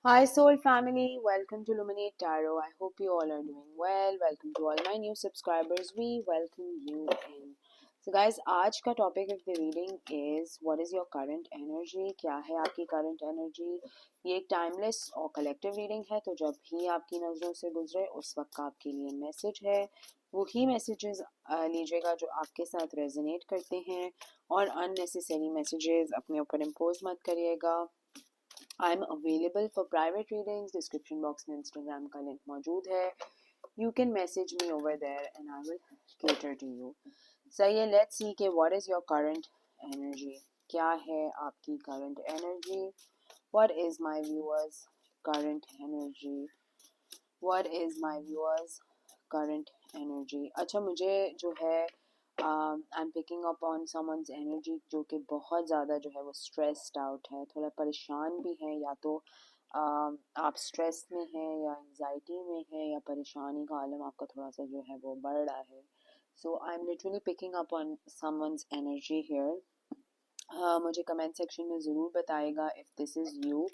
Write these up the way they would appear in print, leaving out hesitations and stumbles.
Hi, Soul family. Welcome to Luminate Tarot. I hope you all are doing well. Welcome to all my new subscribers. We welcome you in. So, guys, आज का topic of the reading is what is your current energy? क्या है आपकी current energy? ये एक timeless और collective reading है, तो जब भी आपकी नज़रों से गुजरे उस वक्त का आपके लिए मैसेज है. वही मैसेजेस लीजिएगा जो आपके साथ रेजोनेट करते हैं और unnecessary messages अपने ऊपर impose मत करिएगा. I'm available for private readings. Description box में Instagram का link मौजूद है. You can message me over there and I will cater to you. सही है, let's see कि what is your current energy. क्या है आपकी current energy? What is my viewers current energy? What is my viewers current energy? अच्छा, मुझे जो है I'm picking up on someone's energy जो कि बहुत ज़्यादा जो है वो stressed out है, थोड़ा परेशान भी है, या तो आप स्ट्रेस में हैं या एंजाइटी में हैं या परेशानी का आलम आपका थोड़ा सा जो है वो बढ़ रहा है. So I am literally picking up on someone's energy here. मुझे कमेंट सेक्शन में ज़रूर बताएगा इफ़ दिस इज़ यू,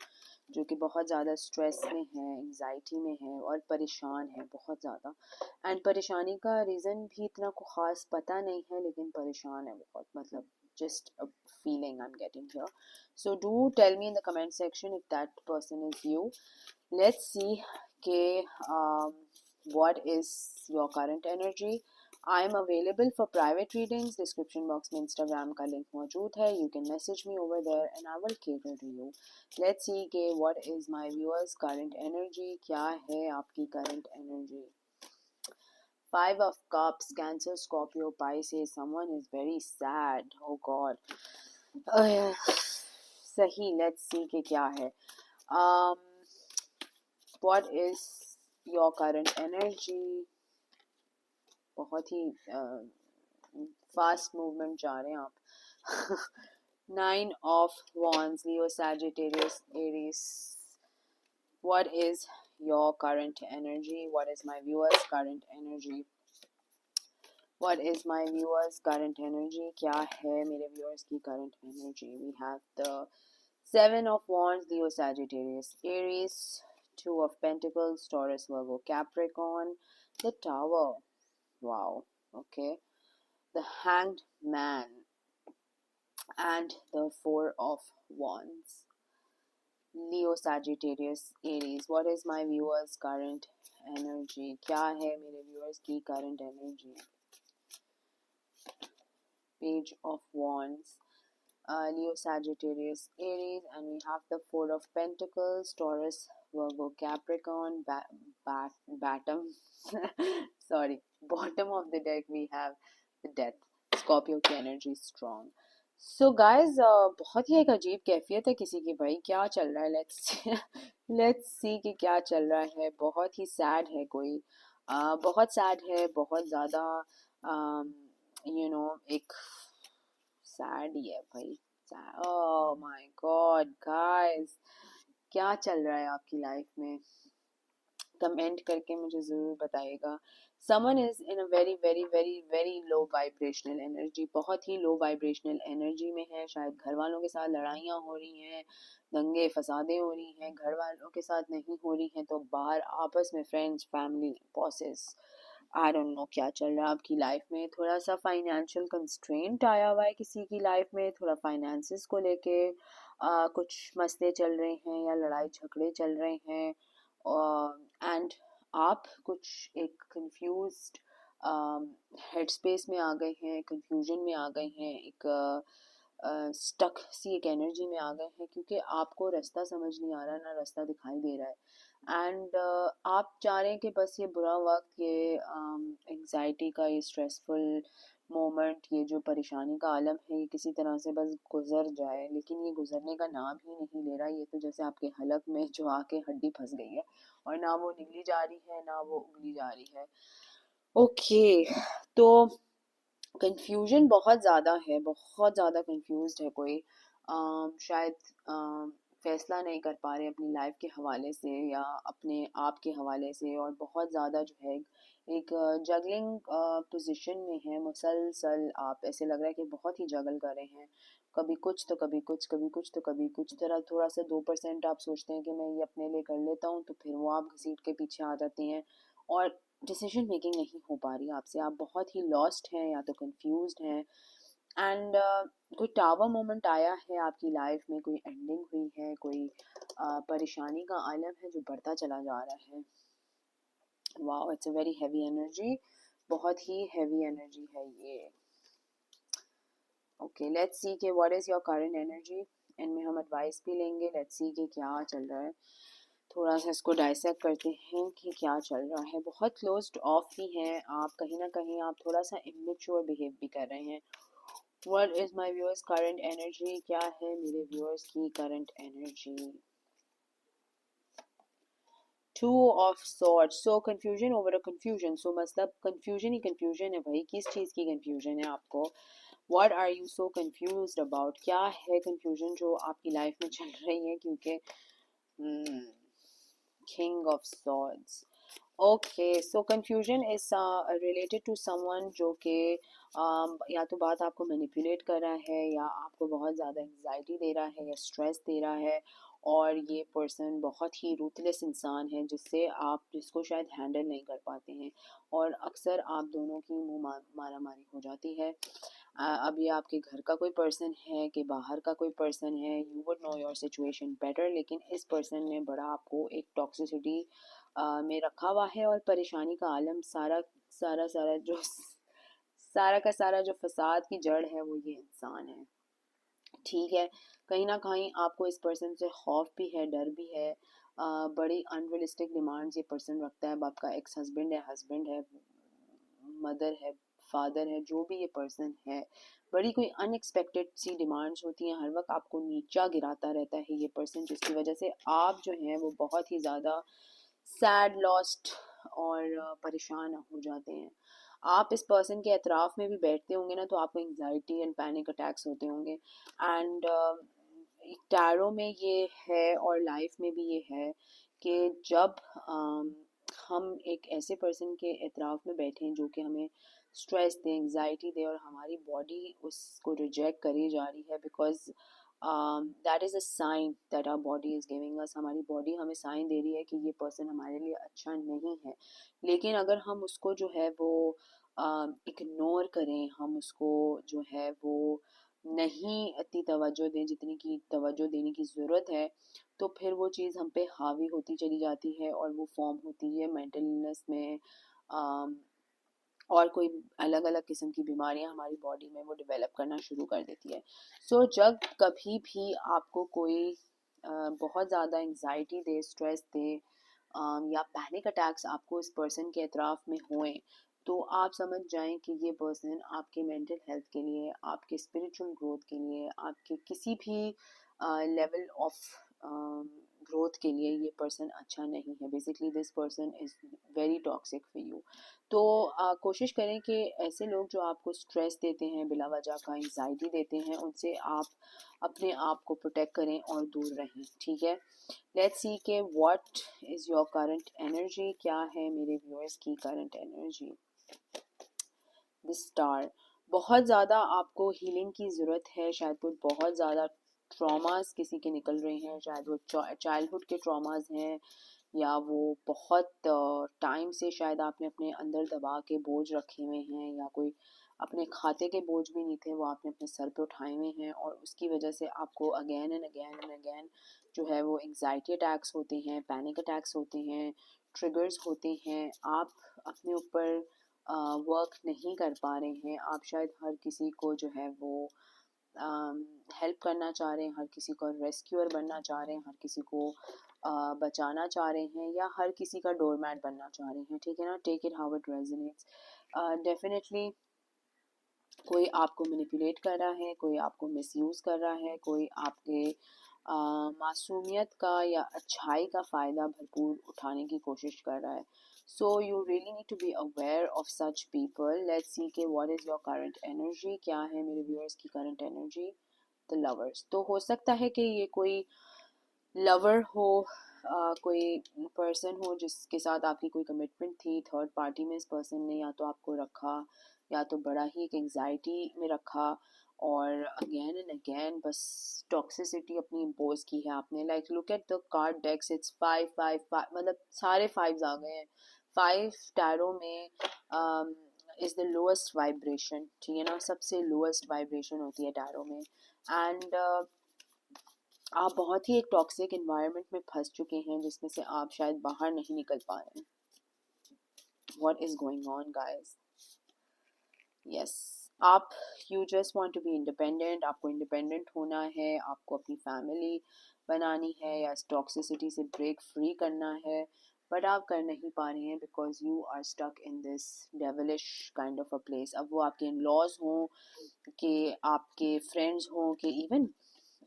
जो कि बहुत ज़्यादा स्ट्रेस में है, एंजाइटी में है और परेशान है बहुत ज़्यादा. एंड परेशानी का रीज़न भी इतना को ख़ास पता नहीं है, लेकिन परेशान है बहुत, मतलब just a feeling I'm getting here. So do tell me in the comment section if that person is you. Let's see what is your current energy. I am available for private readings. Description box में Instagram का link मौजूद है. You can message me over there and I will cater to you. Let's see what is my viewers current energy. क्या है आपकी current energy? Five of Cups, Cancer, Scorpio, Pisces. Someone is very sad. Oh God. सही. Let's see क्या है. What is your current energy? बहुत ही fast movement जा रहे हैं आप. Nine of Wands, Leo, Sagittarius, Aries. What is your current energy? What is my viewers current energy? What is my viewers current energy? क्या है मेरे viewers की current energy? We have the Seven of Wands, Leo, Sagittarius, Aries. Two of Pentacles, Taurus, Virgo, Capricorn. The Tower. Wow. Okay. The Hanged Man and the Four of Wands. Leo, Sagittarius, Aries. What is my viewers current energy? क्या है मेरे viewers की current energy? Page of Wands, Leo, Sagittarius, Aries, and we have the Four of Pentacles, Taurus, Virgo, Capricorn. Bottom sorry, bottom of the deck we have the Death. Scorpio की energy strong. So guys, बहुत ही एक अजीब कैफियत है किसी की. भाई क्या चल रहा है? let's see कि क्या चल रहा है. बहुत ही सैड है कोई, बहुत सैड है, बहुत ज़्यादा एक सैड ही है भाई. ओह माय गॉड गाइस, क्या चल रहा है आपकी लाइफ में? कमेंट करके मुझे ज़रूर बताइएगा. Someone is in a very very very very low vibrational energy. बहुत ही लो वाइब्रेशनल एनर्जी में है. शायद घर वालों के साथ लड़ाइयाँ हो रही हैं, दंगे फसादे हो रही हैं. घर वालों के साथ नहीं हो रही हैं तो बाहर आपस में friends, family, bosses, I don't know क्या चल रहा है आपकी लाइफ में. थोड़ा सा फाइनेंशियल कंस्ट्रेंट आया हुआ है किसी की लाइफ में. थोड़ा फाइनेंसिस को लेके कुछ मसले चल रहे हैं या लड़ाई झगड़े चल रहे हैं. एंड आप कुछ एक कंफ्यूज्ड हेड स्पेस में आ गए हैं, कंफ्यूजन में आ गए हैं, एक स्टक सी एक एनर्जी में आ गए हैं, क्योंकि आपको रास्ता समझ नहीं आ रहा, ना रास्ता दिखाई दे रहा है. एंड आप चाह रहे हैं कि बस ये बुरा वक्त, ये एंजाइटी का ये स्ट्रेसफुल मोमेंट, ये जो परेशानी का आलम है, ये किसी तरह से बस गुजर जाए. लेकिन ये गुजरने का नाम ही नहीं ले रहा. ये तो जैसे आपके हलक में जो आके हड्डी फंस गई है और ना वो निगली जा रही है ना वो उगली जा रही है. ओके, तो कंफ्यूजन बहुत ज़्यादा है, बहुत ज़्यादा कंफ्यूज्ड है कोई. शायद फैसला नहीं कर पा रहे अपनी लाइफ के हवाले से या अपने आप के हवाले से, और बहुत ज़्यादा जो है एक जगलिंग पोजीशन में है. मुसलसल आप ऐसे लग रहा है कि बहुत ही जगल कर रहे हैं, कभी कुछ तो कभी कुछ, कभी कुछ तो कभी कुछ, तरह थोड़ा सा 2% आप सोचते हैं कि मैं ये अपने लिए कर लेता हूँ, तो फिर वो आप घसीट के पीछे आ जाती हैं और डिसीजन मेकिंग नहीं हो पा रही आपसे, आप बहुत ही लॉस्ट हैं या तो कंफ्यूज्ड हैं। एंड कोई टावर मोमेंट आया है आपकी लाइफ में, कोई एंडिंग हुई है, कोई परेशानी का आलम है जो बढ़ता चला जा रहा है। Wow, it's a very heavy energy, बहुत ही हैवी एनर्जी है ये। ओके, लेट्स सी कि what is your current energy. इनमें हम एडवाइस भी लेंगे, लेट्स सी कि क्या चल रहा है। थोड़ा सा इसको डाइसेक्ट करते हैं कि क्या चल रहा है। बहुत क्लोज्ड ऑफ भी हैं आप, कहीं ना कहीं आप थोड़ा सा इमेच्योर बिहेव भी कर रहे हैं। What is my viewers current energy, क्या है मेरे व्यूअर्स की current energy. Two of swords, so confusion over a confusion, so मतलब कंफ्यूजन ही कंफ्यूजन है भाई, किस चीज़ की कंफ्यूजन है आपको। What are you so confused about, क्या है कंफ्यूजन जो आपकी लाइफ में चल रही है, क्योंकि king of swords. Okay, so confusion is related to someone जो कि या तो बात आपको मैनिपुलेट कर रहा है, या आपको बहुत ज़्यादा एंग्जाइटी दे रहा है, या स्ट्रेस दे रहा है, और ये पर्सन बहुत ही रूथलेस इंसान है जिसको शायद हैंडल नहीं कर पाते हैं, और अक्सर आप दोनों की मुँह मारा मारी हो जाती है। अब ये आपके घर का कोई पर्सन है कि बाहर का कोई पर्सन है, you would know your situation better, लेकिन इस पर्सन ने बड़ा आपको एक टॉक्सिसिटी में रखा हुआ है, और परेशानी का आलम सारा सारा सारा जो सारा का सारा जो फसाद की जड़ है वो ये इंसान है। ठीक है, कहीं ना कहीं आपको इस पर्सन से खौफ भी है, डर भी है। बड़ी अनरियलिस्टिक डिमांड्स ये पर्सन रखता है। अब आपका एक्स हस्बैंड है, मदर है, फादर है, जो भी ये पर्सन है, बड़ी कोई अनएक्सपेक्टेड सी डिमांड्स होती हैं, हर वक्त आपको नीचा गिराता रहता है ये पर्सन, जिसकी वजह से आप जो हैं वो बहुत ही ज़्यादा सैड, लॉस्ट और परेशान हो जाते हैं। आप इस पर्सन के अतराफ में भी बैठते होंगे ना, तो आपको एंग्जाइटी एंड पैनिक अटैक्स होते होंगे। एंड टैरो में ये है और लाइफ में भी ये है कि जब हम एक ऐसे पर्सन के एतराफ़ में बैठे हैं जो कि हमें स्ट्रेस दे, एंग्जाइटी दे, और हमारी बॉडी उसको रिजेक्ट करी जा रही है, because that is a sign that our body is giving us, हमारी बॉडी हमें साइन दे रही है कि ये पर्सन हमारे लिए अच्छा नहीं है। लेकिन अगर हम उसको जो है वो इग्नोर करें, हम उसको जो है वो नहीं इतनी तवज्जो दें जितनी की तवज्जो देने की ज़रूरत है, तो फिर वो चीज़ हम पे हावी होती चली जाती है, और वो फॉर्म होती है मेंटल इलनेस में, अम, और कोई अलग अलग किस्म की बीमारियां हमारी बॉडी में वो डेवलप करना शुरू कर देती है। सो जब कभी भी आपको कोई बहुत ज़्यादा एंग्जाइटी दे, स्ट्रेस दे, या पैनिक अटैक्स आपको इस पर्सन के अतराफ में होएं, तो आप समझ जाएं कि ये पर्सन आपके मेंटल हेल्थ के लिए, आपके स्पिरिचुअल ग्रोथ के लिए, आपके किसी भी लेवल ऑफ ग्रोथ के लिए ये पर्सन अच्छा नहीं है। Basically this person is very toxic for you. तो कोशिश करें कि ऐसे लोग जो आपको स्ट्रेस देते हैं, बिला वजह का एंग्जाइटी देते हैं, उनसे आप अपने आप को प्रोटेक्ट करें और दूर रहें। ठीक है, लेट्स सी के what is your current energy, क्या है मेरे व्यूअर्स की करंट एनर्जी। द स्टार, बहुत ज़्यादा आपको हीलिंग की ज़रूरत है, शायद कोई बहुत ज़्यादा ट्रॉमास किसी के निकल रहे हैं, शायद वो चाइल्डहुड के ट्रॉमास हैं, या वो बहुत टाइम से शायद आपने अपने अंदर दबा के बोझ रखे हुए हैं, या कोई अपने खाते के बोझ भी नहीं थे वो आपने अपने सर पे उठाए हुए हैं, और उसकी वजह से आपको again and again and again जो है वो एंग्जाइटी अटैक्स होते हैं, पैनिक अटैक्स होते हैं, ट्रिगर्स होते हैं। आप अपने ऊपर वर्क नहीं कर पा रहे हैं, आप शायद हर किसी को जो है वो हेल्प करना चाह रहे हैं, हर किसी को रेस्क्यूअर बनना चाह रहे हैं, हर किसी को बचाना चाह रहे हैं, या हर किसी का डोरमैट बनना चाह रहे हैं। ठीक है ना, take it how it resonates. Definitely कोई आपको मैनिपुलेट कर रहा है, कोई आपको मिसयूज़ कर रहा है, कोई आपके मासूमियत का या अच्छाई का फ़ायदा भरपूर उठाने की कोशिश कर रहा है। So you really need to be aware of such people. Let's see के what is your current energy, क्या है मेरे व्यूअर्स की करंट एनर्जी। द लवर्स, तो हो सकता है कि ये कोई लवर हो, कोई पर्सन हो जिसके साथ आपकी कोई कमिटमेंट थी, थर्ड पार्टी में इस पर्सन ने या तो आपको रखा, या तो बड़ा ही एक एंग्जाइटी में रखा, और अगेन एंड अगेन बस टॉक्सिसिटी अपनी इम्पोज की है आपने. Like look at the card decks, it's 5 5 5, मतलब सारे 5 आ गए हैं. 5 टैरो में इज द लोएस्ट वाइब्रेशन, ठीक है ना, सबसे लोएस्ट वाइब्रेशन होती है टैरो में. एंड आप बहुत ही एक टॉक्सिक इन्वायरमेंट में फंस चुके हैं जिसमें से आप शायद बाहर नहीं निकल पा रहे हैं. What is going on guys? Yes, आप you just want to be independent. आपको इंडिपेंडेंट होना है, आपको अपनी फैमिली बनानी है या टॉक्सिसिटी से ब्रेक फ्री करना है, बट आप कर नहीं पा रहे हैं because you are stuck in this devilish kind of a place. अब वो आपके इन लॉज हों, कि आपके फ्रेंड्स हों, कि इवन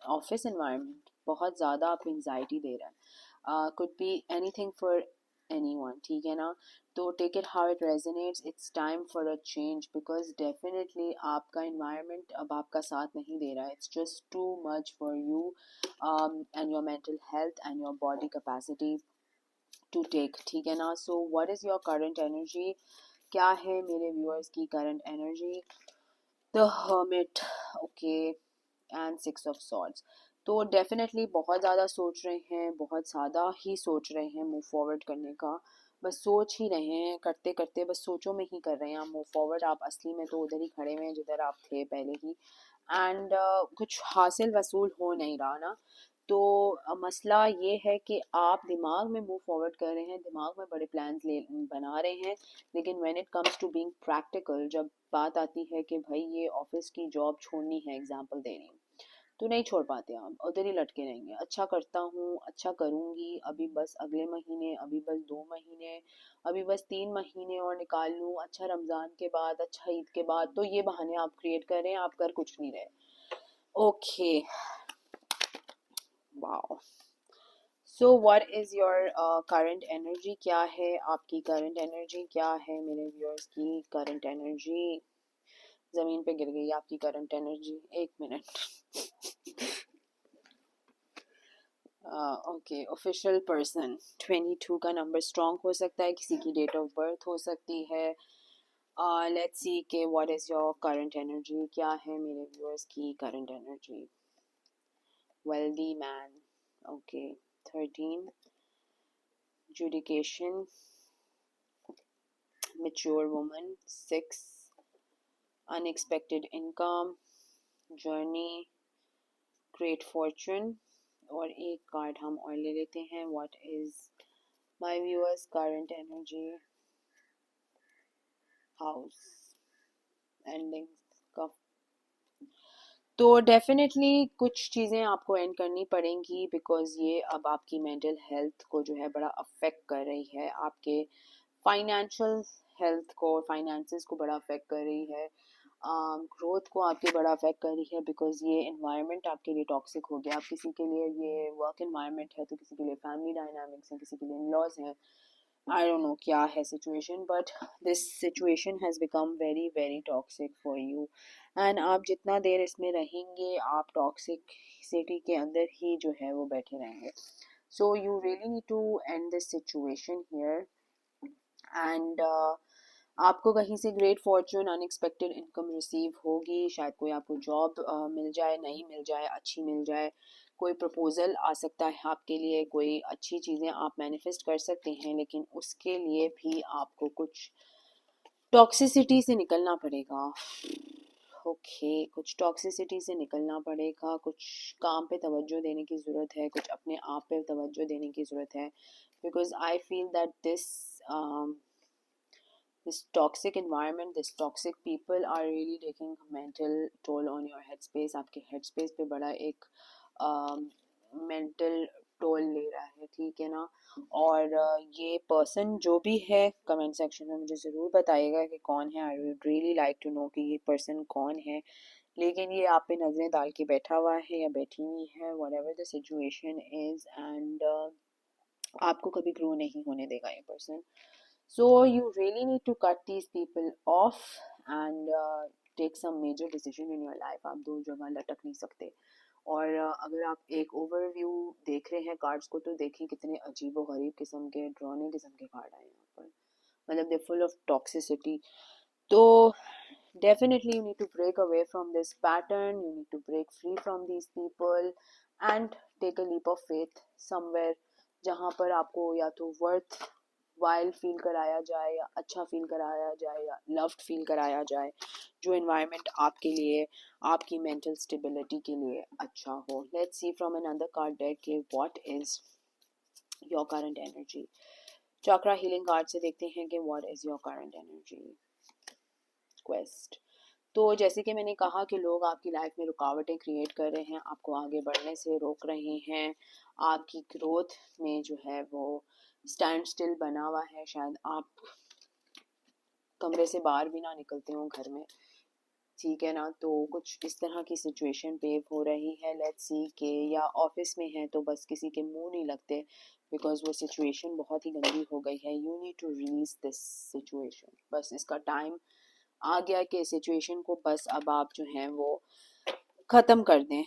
ऑफिस एनवायरनमेंट बहुत ज़्यादा आपको एंजाइटी दे रहा है. Could be anything for anyone, ठीक है ना. तो take it how it resonates. It's time for a change because definitely आपका इन्वायरमेंट अब आपका साथ नहीं दे रहा है. It's just too much for you and your mental health and your body capacity to take, ठीक है ना. So what is your current energy? क्या है मेरे व्यूअर्स की current energy? The hermit, okay, and 6 of swords. तो definitely बहुत ज़्यादा सोच रहे हैं, बहुत ज़्यादा ही सोच रहे हैं मूव फॉरवर्ड करने का. बस सोच ही रहे हैं, करते करते बस सोचों में ही कर रहे हैं आप मूव फॉरवर्ड. आप असली में तो उधर ही खड़े हुए हैं जिधर आप थे पहले ही. एंड कुछ हासिल वसूल हो नहीं रहा ना. तो मसला ये है कि आप दिमाग में मूव फॉरवर्ड कर रहे हैं, दिमाग में बड़े प्लान्स ले बना रहे हैं, लेकिन when it comes to being practical, जब बात आती है कि भाई ये ऑफिस की जॉब छोड़नी है, एग्जांपल दे रही हूँ, तो नहीं छोड़ पाते. आप उधर ही लटके रहेंगे. अच्छा करता हूँ, अच्छा करूँगी, अभी बस अगले महीने, अभी बस 2 महीने, अभी बस 3 महीने और निकाल लूँ, अच्छा रमज़ान के बाद, अच्छा ईद के बाद. तो ये बहाने आप क्रिएट कर रहे हैं, आप कर कुछ नहीं रहे. Okay, wow. So what is your current energy? क्या है आपकी करंट एनर्जी? क्या है मेरे व्यूअर्स की करंट एनर्जी? ज़मीन पे गिर गई आपकी current energy. 1 minute. Okay, official person 22 का नंबर स्ट्रॉन्ग हो सकता है, किसी की डेट ऑफ बर्थ हो सकती है. लेट्स सी के what is your current energy? क्या है मेरे व्यूअर्स की current energy? Wealthy man, okay. 13 जुडिकेशन, mature woman, 6 unexpected income, journey, great fortune. और एक कार्ड हम और ले लेते हैं. what is my viewers current energy? house, endings का. तो डेफिनेटली कुछ चीज़ें आपको एंड करनी पड़ेंगी बिकॉज ये अब आपकी मेंटल हेल्थ को जो है बड़ा अफेक्ट कर रही है, आपके फाइनेंशियल हेल्थ को, फाइनेंसेस को बड़ा अफेक्ट कर रही है, ग्रोथ को आपके बड़ा अफेक्ट कर रही है बिकॉज ये इन्वायरमेंट आपके लिए टॉक्सिक हो गया. आप किसी के लिए ये वर्क इन्वायरमेंट है, तो किसी के लिए फैमिली डायनामिक्स हैं, किसी के लिए इन-लॉज हैं. आई डोंट नो क्या है situation, but this situation has become very very toxic for you. And आप जितना देर इसमें रहेंगे, आप टॉक्सिसिटी के अंदर ही जो है वो बैठे रहेंगे. So you really need to end this situation here. And आपको कहीं से great fortune, unexpected income receive होगी. शायद कोई आपको जॉब मिल जाए, नहीं मिल जाए, अच्छी मिल जाए. कोई प्रपोजल आ सकता है आपके लिए, कोई अच्छी चीज़ें आप मैनिफेस्ट कर सकते हैं, लेकिन उसके लिए भी आपको कुछ टॉक्सिसिटी से निकलना पड़ेगा. ओके, कुछ टॉक्सिसिटी से निकलना पड़ेगा. कुछ काम पे तवज्जो देने की ज़रूरत है, कुछ अपने आप पे तवज्जो देने की ज़रूरत है. Because I feel that this toxic environment, this toxic people are really taking a mental toll on your headspace. आपके headspace पे बड़ा एक mental toll ले रहा है, ठीक है ना. और ये person जो भी है, comment section में मुझे ज़रूर बताइएगा कि कौन है. I would really like to know कि ये person कौन है. लेकिन ये आप पे नज़रें डाल के बैठा हुआ है या बैठी हुई है, whatever the situation is, and आपको कभी ग्रो नहीं होने देगा ये person. So you really need to cut these people off and take some major decision in your life. आप दो जगह लटक नहीं सकते. और अगर आप एक ओवरव्यू देख रहे हैं कार्ड्स को, तो देखें कितने अजीब व गरीब किस्म के, ड्रॉने किस्म के कार्ड आए यहाँ पर. मतलब दे फुल ऑफ टॉक्सिसिटी. तो definitely you need to break away from this pattern, you need to break free from these people and take a leap of faith somewhere जहाँ पर आपको या तो वर्थ वाइल फील कराया जाए या अच्छा फील कराया जाए या लव्ड फील कराया जाए, जो एनवायरनमेंट आपके लिए आपकी मेंटल स्टेबिलिटी के लिए अच्छा हो. Let's see from another card deck के what is your current energy. Chakra healing card से देखते हैं कि what is your current energy. Quest. तो जैसे कि मैंने कहा कि लोग आपकी लाइफ में रुकावटें क्रिएट कर रहे हैं, आपको आगे बढ़ने से रोक रहे हैं, आपकी ग्रोथ में जो है वो स्टैंड स्टिल बना हुआ है. शायद आप कमरे से बाहर भी ना निकलते हो घर में, ठीक है ना. तो कुछ इस तरह की सिचुएशन पेव हो रही है. लेट्स सी के या ऑफिस में है तो बस किसी के मुंह नहीं लगते बिकॉज वो सिचुएशन बहुत ही गंदी हो गई है. You need to release this situation. बस इसका टाइम आ गया कि सिचुएशन को बस अब आप जो हैं वो ख़त्म कर दें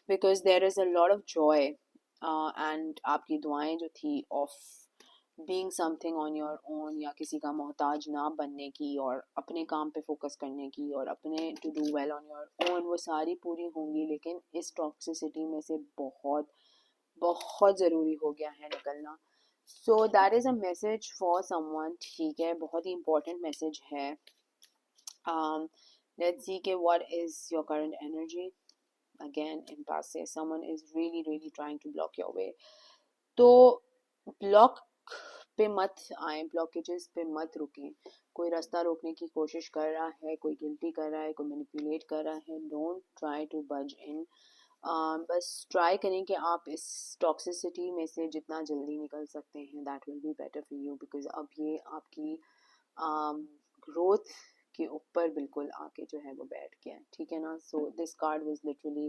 because there is a lot of joy and आपकी दुआएं जो थी of being something on your own या किसी का मोहताज ना बनने की और अपने काम पे फोकस करने की और अपने to do well on your own, वो सारी पूरी होंगी. लेकिन इस टॉक्सिसिटी में से बहुत बहुत ज़रूरी हो गया है निकलना. So that is a message for someone. ठीक है, बहुत ही इंपॉर्टेंट मैसेज है. Let's see के what is your current energy. Again, impasse. Someone is really trying to block your way. तो ब्लॉक पे मत आए, ब्लॉकेजेस पे मत रुकें. कोई रास्ता रोकने की कोशिश कर रहा है, कोई गिल्टी कर रहा है, कोई मैनिपुलेट कर रहा है, डोंट ट्राई टू बज इन. बस ट्राई करें कि आप इस टॉक्सिसिटी में से जितना जल्दी निकल सकते हैं, that will be better for you because अब ये आपकी ग्रोथ के ऊपर बिल्कुल आके जो है वो बैठ गया है. ठीक है ना. So this card was literally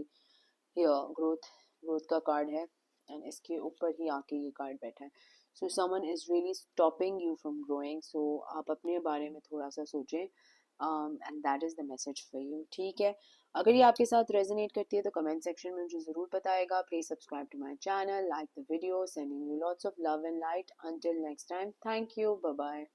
here, growth का कार्ड है एंड इसके ऊपर ही आके ये कार्ड बैठा है. So someone is really stopping you from growing. So आप अपने बारे में थोड़ा सा सोचें and that is the message for you. ठीक है. अगर ये आपके साथ रेजोनेट करती है तो कमेंट सेक्शन में मुझे ज़रूर बताएगा. Please subscribe to my channel, like the video, sending you lots of love and light. Until next time, thank you, bye bye.